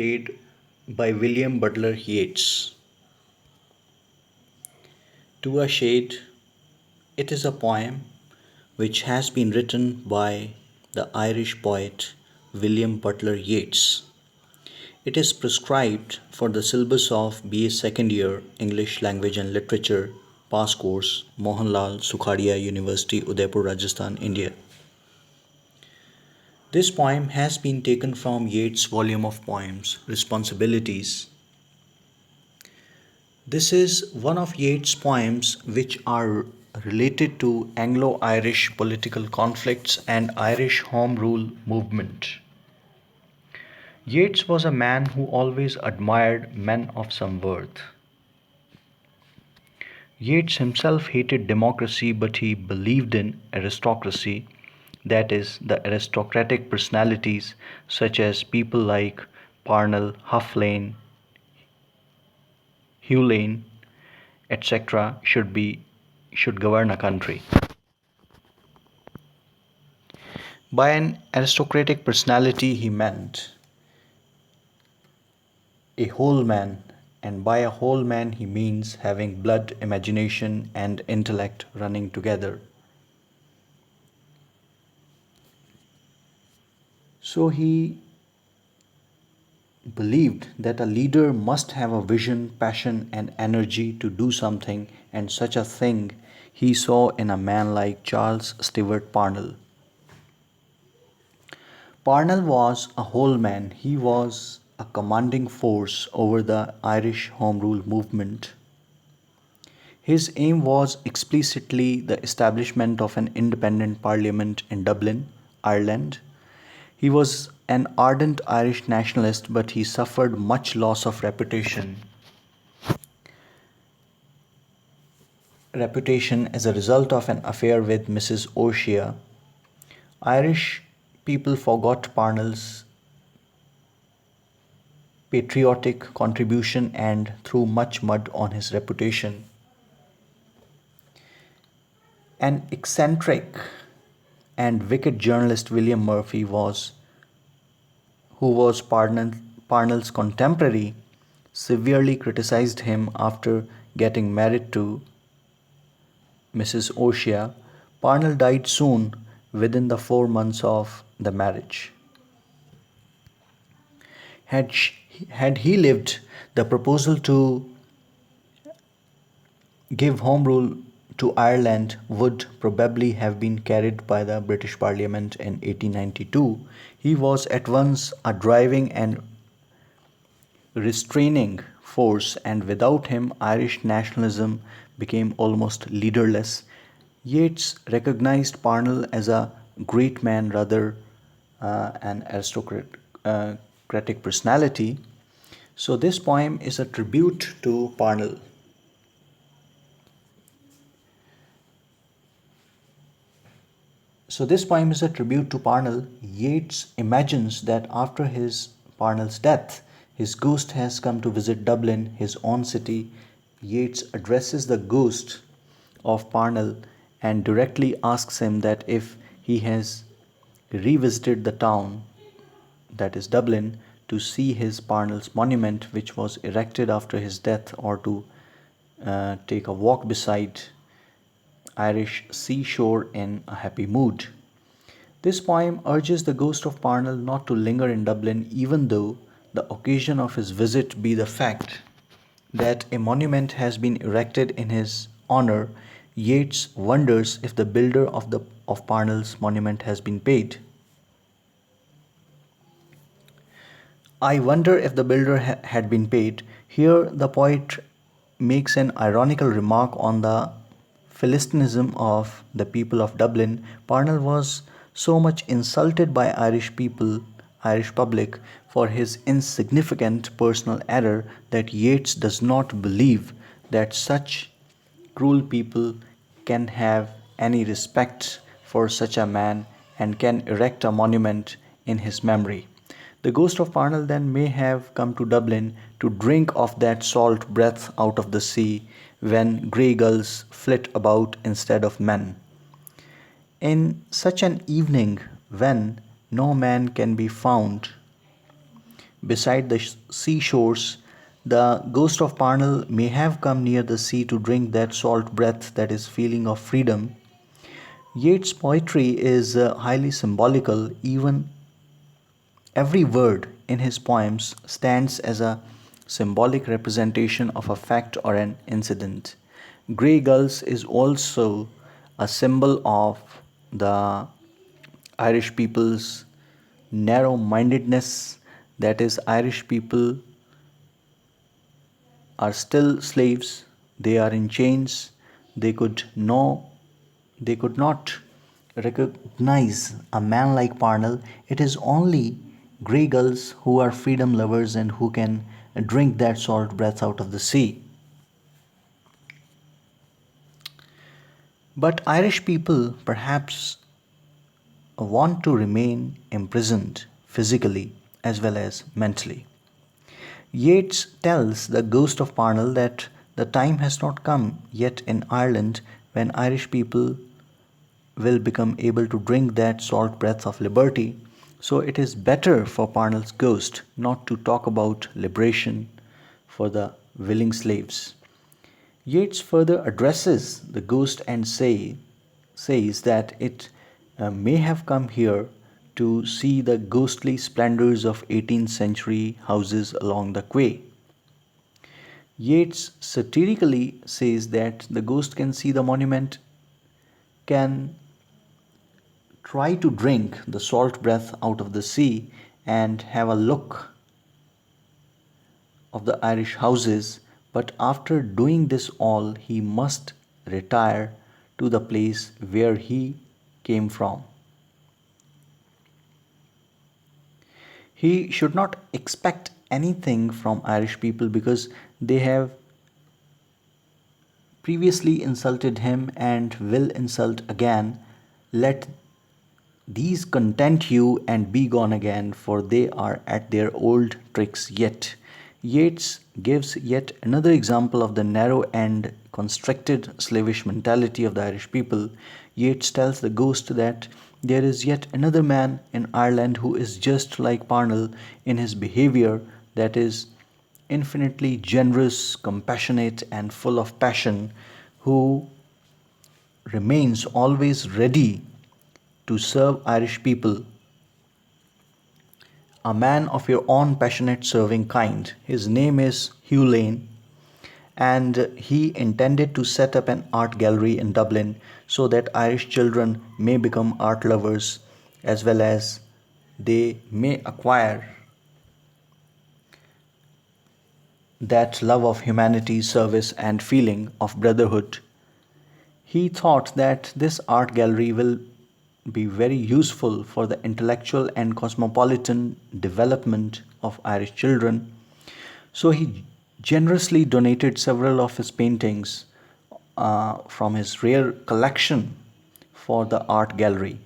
Shade by William Butler Yeats. To a Shade, it is a poem which has been written by the Irish poet William Butler Yeats. It is prescribed for the syllabus of BA Second Year English Language and Literature Pass Course, Mohanlal Sukhadia University, Udaipur, Rajasthan, India. This poem has been taken from Yeats' volume of poems, Responsibilities. This is one of Yeats' poems which are related to Anglo-Irish political conflicts and Irish Home Rule movement. Yeats was a man who always admired men of some worth. Yeats himself hated democracy, but he believed in aristocracy, that is, the aristocratic personalities such as people like Parnell, Hufflane, Hughlane, etc. should govern a country. By an aristocratic personality he meant a whole man, and by a whole man he means having blood, imagination, and intellect running together. So he believed that a leader must have a vision, passion, and energy to do something, and such a thing he saw in a man like Charles Stewart Parnell. Parnell was a whole man. He was a commanding force over the Irish Home Rule movement. His aim was explicitly the establishment of an independent parliament in Dublin, Ireland. He was an ardent Irish nationalist, but he suffered much loss of reputation as a result of an affair with Mrs. O'Shea. Irish people forgot Parnell's patriotic contribution and threw much mud on his reputation. An eccentric and wicked journalist William Murphy who was Parnell's contemporary, severely criticized him after getting married to Mrs. O'Shea. Parnell died soon within the 4 months of the marriage. Had, had he lived, the proposal to give Home Rule to Ireland would probably have been carried by the British Parliament in 1892. He was at once a driving and restraining force, and without him, Irish nationalism became almost leaderless. Yeats recognized Parnell as a great man rather an aristocratic personality. So, this poem is a tribute to Parnell. So, this poem is a tribute to Parnell. Yeats imagines that after Parnell's death, his ghost has come to visit Dublin, his own city. Yeats addresses the ghost of Parnell and directly asks him that if he has revisited the town, that is Dublin, to see his Parnell's monument, which was erected after his death, or to take a walk beside Irish seashore in a happy mood. This poem urges the ghost of Parnell not to linger in Dublin, even though the occasion of his visit be the fact that a monument has been erected in his honor. Yeats wonders if the builder of Parnell's monument has been paid. I wonder if the builder had been paid. Here, the poet makes an ironical remark on the Philistinism of the people of Dublin. Parnell was so much insulted by Irish public, for his insignificant personal error that Yeats does not believe that such cruel people can have any respect for such a man and can erect a monument in his memory. The ghost of Parnell then may have come to Dublin to drink of that salt breath out of the sea when grey gulls flit about instead of men. In such an evening when no man can be found, beside the seashores. The ghost of Parnell may have come near the sea to drink that salt breath, that is, feeling of freedom. Yeats' poetry is highly symbolical. Even every word in his poems stands as a symbolic representation of a fact or an incident. Grey Gulls is also a symbol of the Irish people's narrow mindedness, that is, Irish people are still slaves, they are in chains, they could know they could not recognize a man like Parnell. It is only grey gulls who are freedom lovers and who can drink that salt breath out of the sea. But Irish people perhaps want to remain imprisoned physically as well as mentally. Yeats tells the ghost of Parnell that the time has not come yet in Ireland when Irish people will become able to drink that salt breath of liberty. So it is better for Parnell's ghost not to talk about liberation for the willing slaves. Yeats further addresses the ghost and says that it may have come here to see the ghostly splendors of 18th century houses along the quay. Yeats satirically says that the ghost can see the monument, can try to drink the salt breath out of the sea and have a look of the Irish houses, but after doing this all, he must retire to the place where he came from. He should not expect anything from Irish people because they have previously insulted him and will insult again. Let these content you and be gone again, for they are at their old tricks yet. Yeats gives yet another example of the narrow and constricted slavish mentality of the Irish people. Yeats tells the ghost that there is yet another man in Ireland who is just like Parnell in his behavior, that is, infinitely generous, compassionate, and full of passion, who remains always ready to serve Irish people, a man of your own passionate serving kind. His name is Hugh Lane, and he intended to set up an art gallery in Dublin so that Irish children may become art lovers as well as they may acquire that love of humanity, service, and feeling of brotherhood. He thought that this art gallery will be very useful for the intellectual and cosmopolitan development of Irish children. So he generously donated several of his paintings from his rare collection for the art gallery.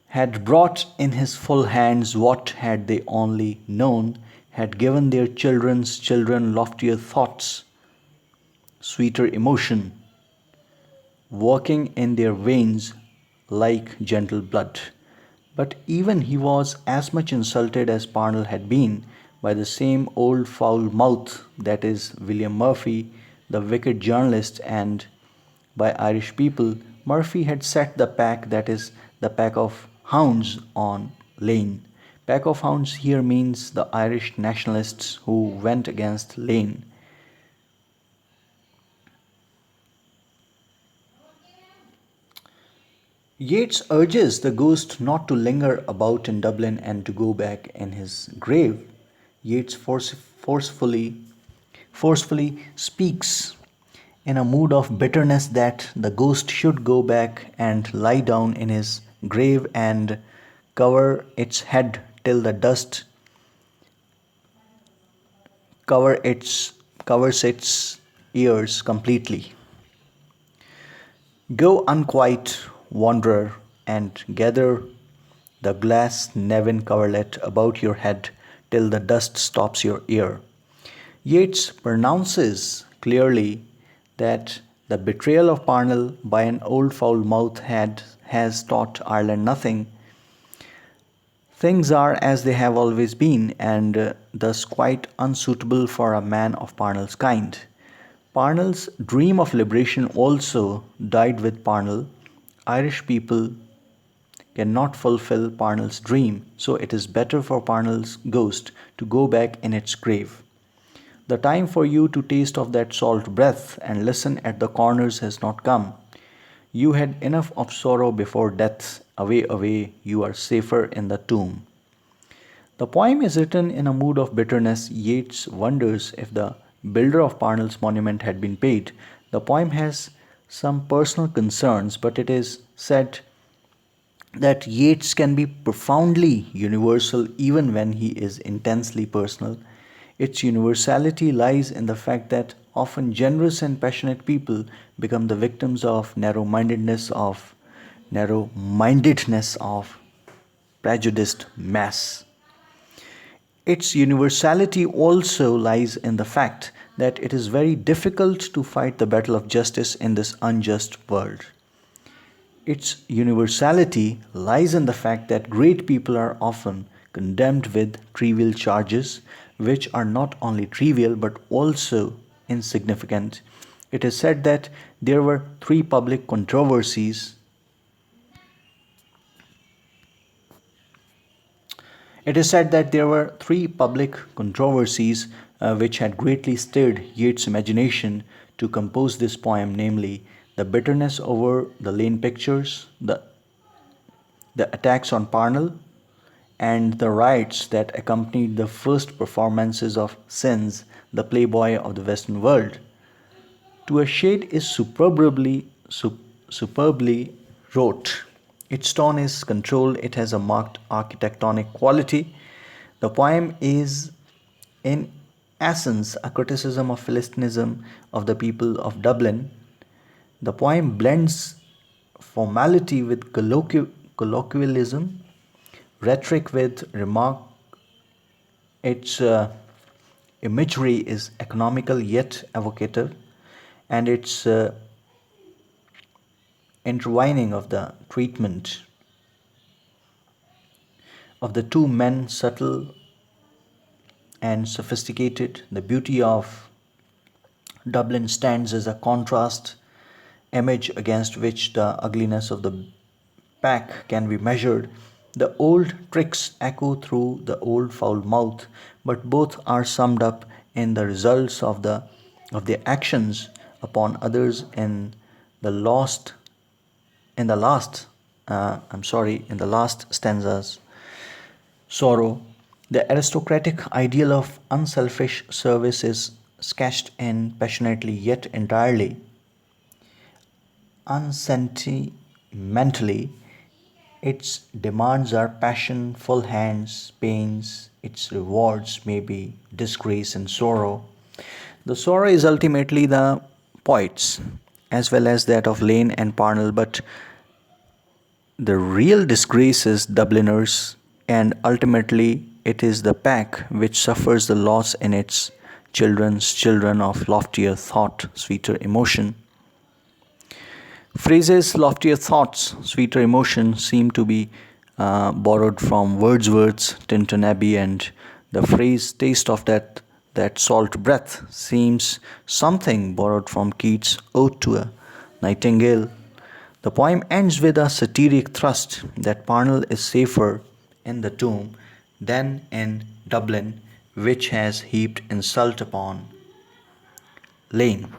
Had brought in his full hands what had they only known, had given their children's children loftier thoughts, sweeter emotion, working in their veins like gentle blood. But even he was as much insulted as Parnell had been by the same old foul mouth, that is, William Murphy, the wicked journalist, and by Irish people. Murphy had set the pack, that is, the pack of hounds, on Lane. Pack of hounds here means the Irish nationalists who went against Lane. Yeats urges the ghost not to linger about in Dublin and to go back in his grave. Yeats forcefully speaks in a mood of bitterness that the ghost should go back and lie down in his grave and cover its head till the dust cover its covers its ears completely. Go unquiet, wanderer, and gather the glass Nevin coverlet about your head till the dust stops your ear. Yeats pronounces clearly that the betrayal of Parnell by an old foul mouth has taught Ireland nothing. Things are as they have always been, and thus quite unsuitable for a man of Parnell's kind. Parnell's dream of liberation also died with Parnell. Irish people cannot fulfill Parnell's dream, so it is better for Parnell's ghost to go back in its grave. The time for you to taste of that salt breath and listen at the corners has not come. You had enough of sorrow before death. Away, away, you are safer in the tomb. The poem is written in a mood of bitterness. Yeats wonders if the builder of Parnell's monument had been paid. The poem has some personal concerns, but it is said that Yeats can be profoundly universal even when he is intensely personal. Its universality lies in the fact that often generous and passionate people become the victims of narrow mindedness of prejudiced mass. Its universality also lies in the fact that it is very difficult to fight the battle of justice in this unjust world. Its universality lies in the fact that great people are often condemned with trivial charges, which are not only trivial but also insignificant. It is said that there were three public controversies. It is said that there were three public controversies which had greatly stirred Yeats' imagination to compose this poem, namely the bitterness over the Lane pictures, the attacks on Parnell, and the riots that accompanied the first performances of Synge, the playboy of the Western world. To a Shade is superbly wrote. Its tone is controlled, it has a marked architectonic quality. The poem is, in essence, a criticism of Philistinism of the people of Dublin. The poem blends formality with colloquialism, rhetoric with remark. Its imagery is economical yet evocative, and its intertwining of the treatment of the two men, subtle and sophisticated. The beauty of Dublin stands as a contrast image against which the ugliness of the pack can be measured. The old tricks echo through the old foul mouth, but both are summed up in the results of their actions upon others the lost in the last stanzas. Sorrow. The aristocratic ideal of unselfish service is sketched in passionately yet entirely unsentimentally. Its demands are passion, full hands, pains. Its rewards may be disgrace and sorrow. The sorrow is ultimately the poet's, as well as that of Lane and Parnell, but the real disgrace is Dubliners, and ultimately it is the pack which suffers the loss in its children's children of loftier thought, sweeter emotion. Phrases loftier thoughts, sweeter emotion seem to be borrowed from Wordsworth's Tinton Abbey, and the phrase taste of that salt breath seems something borrowed from Keats' Ode to a Nightingale. The poem ends with a satiric thrust that Parnell is safer in the tomb than in Dublin, which has heaped insult upon Lane.